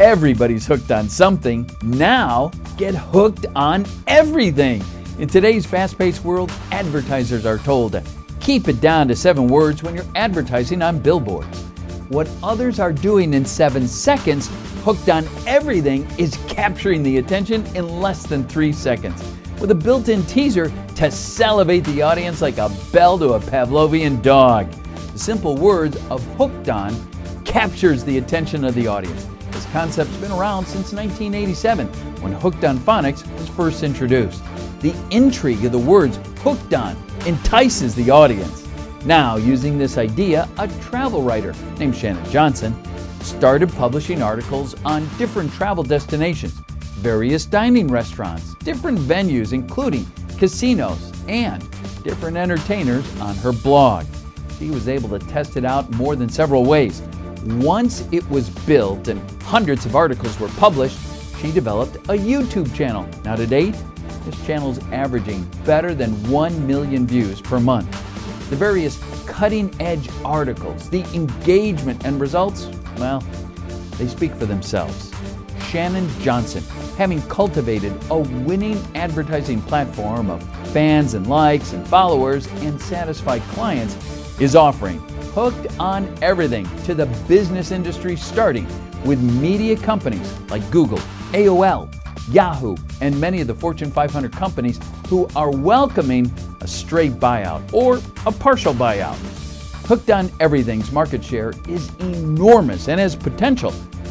Everybody's hooked on something. Now, get hooked on everything. In today's fast-paced world, advertisers are told to keep it down to 7 words when you're advertising on billboards. What others are doing in 7 seconds, Hooked on Everything is capturing the attention in less than 3 seconds, with a built-in teaser to salivate the audience like a bell to a Pavlovian dog. The simple words of hooked on captures the attention of the audience. This concept's been around since 1987, when Hooked on Phonics was first introduced. The intrigue of the words hooked on entices the audience. Now, using this idea, a travel writer named Shannon Johnson started publishing articles on different travel destinations, various dining restaurants, different venues including casinos, and different entertainers on her blog. She was able to test it out more than several ways. Once it was built and hundreds of articles were published, she developed a YouTube channel. Now to date, this channel's averaging better than 1 million views per month. The various cutting-edge articles, the engagement and results, well, they speak for themselves. Shannon Johnson, having cultivated a winning advertising platform of fans and likes and followers and satisfied clients, is offering Hooked on Everything to the business industry, starting with media companies like Google, AOL, Yahoo, and many of the Fortune 500 companies who are welcoming a straight buyout or a partial buyout. Hooked on Everything's market share is enormous and has potential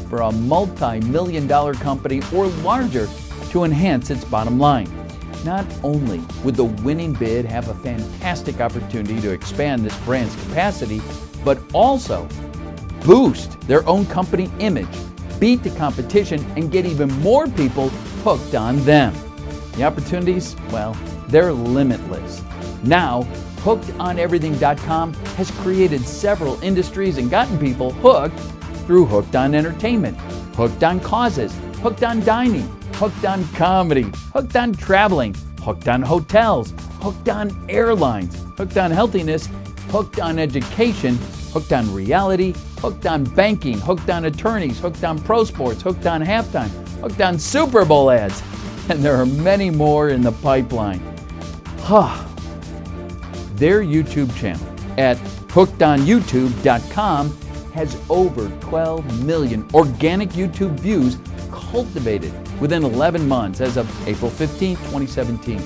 for a multi-million-dollar company or larger to enhance its bottom line. Not only would the winning bid have a fantastic opportunity to expand this brand's capacity, but also boost their own company image, beat the competition, and get even more people hooked on them. The opportunities, well, they're limitless. Now, HookedOnEverything.com has created several industries and gotten people hooked through Hooked on Entertainment, Hooked on Causes, Hooked on Dining, Hooked on Comedy, Hooked on Traveling, Hooked on Hotels, Hooked on Airlines, Hooked on Healthiness, Hooked on Education, Hooked on Reality, Hooked on Banking, Hooked on Attorneys, Hooked on Pro Sports, Hooked on Halftime, Hooked on Super Bowl ads, and there are many more in the pipeline. Their YouTube channel at HookedOnYouTube.com has over 12 million organic YouTube views cultivated within 11 months as of April 15, 2017.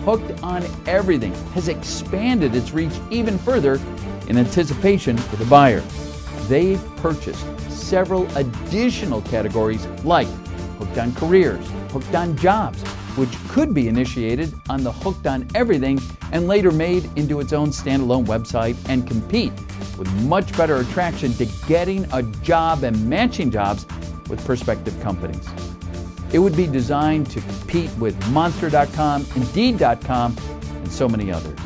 Hooked on Everything has expanded its reach even further in anticipation for the buyer. They've purchased several additional categories like Hooked on Careers, Hooked on Jobs, which could be initiated on the Hooked on Everything and later made into its own standalone website and compete with much better attraction to getting a job and matching jobs with prospective companies. It would be designed to compete with Monster.com, Indeed.com, and so many others.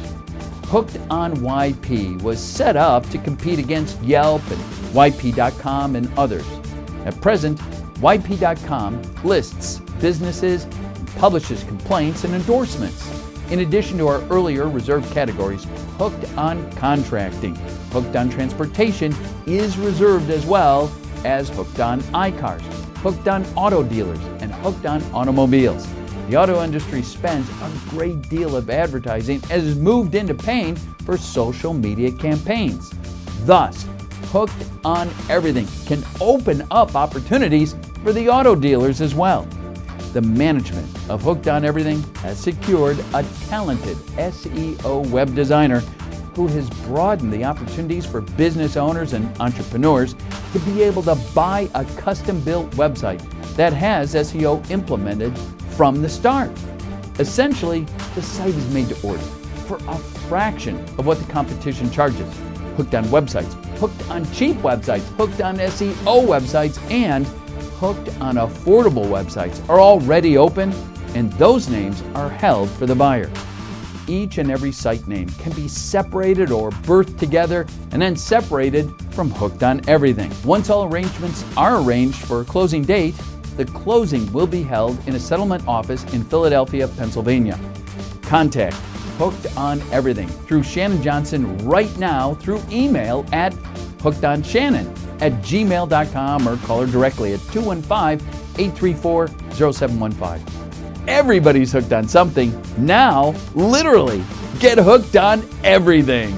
Hooked on YP was set up to compete against Yelp and YP.com and others. At present, YP.com lists businesses and publishes complaints and endorsements. In addition to our earlier reserved categories, Hooked on Contracting, Hooked on Transportation is reserved, as well as Hooked on iCars, Hooked on Auto Dealers, and Hooked on Automobiles. The auto industry spends a great deal of advertising and has moved into paying for social media campaigns. Thus, Hooked on Everything can open up opportunities for the auto dealers as well. The management of Hooked on Everything has secured a talented SEO web designer who has broadened the opportunities for business owners and entrepreneurs to be able to buy a custom-built website that has SEO implemented from the start. Essentially, the site is made to order for a fraction of what the competition charges. Hooked on Websites, Hooked on Cheap Websites, Hooked on SEO websites, and Hooked on Affordable websites are already open, and those names are held for the buyer. Each and every site name can be separated or birthed together and then separated from Hooked on Everything. Once all arrangements are arranged for a closing date, the closing will be held in a settlement office in Philadelphia, Pennsylvania. Contact hooked on everything through Shannon Johnson right now through email at hookedonshannon@gmail.com or call her directly at 215-834-0715. Everybody's hooked on something. Now, literally, get hooked on everything.